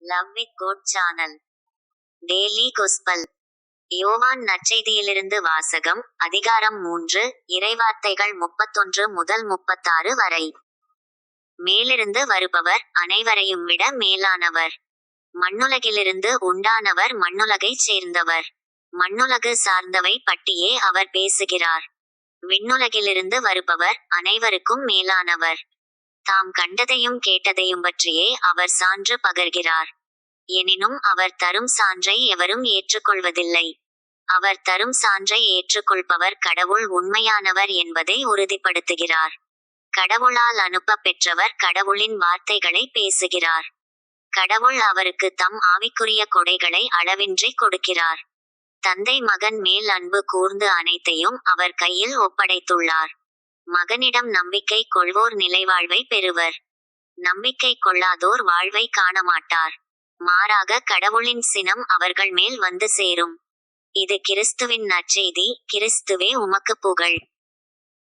Love with God channel. Daily gospel. Yovan நற்செய்தியிலிருந்து வாசகம். அதிகாரம் 3, இறைவார்த்தைகள் 31 முதல் 36 வரை. மேலிருந்து வருபவர் அனைவரையும் விட மேலானவர். மண்ணுலகிலிருந்து உண்டானவர், மண்ணுலகைச் சேர்ந்தவர். மண்ணுலகு சார்ந்தவை பற்றியே அவர் பேசுகிறார். விண்ணுலகிலிருந்து வருபவர் அனைவருக்கும் மேலானவர். தாம் கண்டதையும் கேட்டதையும் பற்றியே அவர் சான்று பகர்கிறார். எனினும் அவர் தரும் சான்றை எவரும் ஏற்றுக்கொள்வதில்லை. அவர் தரும் சான்றை ஏற்றுக்கொள்பவர் கடவுள் உண்மையானவர் என்பதை உறுதிப்படுத்துகிறார். கடவுளால் அனுப்ப பெற்றவர் கடவுளின் வார்த்தைகளை பேசுகிறார். கடவுள் அவருக்கு தம் ஆவிக்குரிய கொடைகளை அளவின்றி கொடுக்கிறார். தந்தை மகன் மேல் அன்பு கூர்ந்து அனைத்தையும் அவர் கையில் ஒப்படைத்துள்ளார். மகனிடம் நம்பிக்கை கொள்வோர் நிலைவாழ்வை பெறுவர். நம்பிக்கை கொள்ளாதோர் வாழ்வை காணமாட்டார். மாறாக கடவுளின் சினம் அவர்கள் மேல் வந்து சேரும். இது கிறிஸ்துவின் நற்செய்தி. கிறிஸ்துவே உமக்கு புகழ்.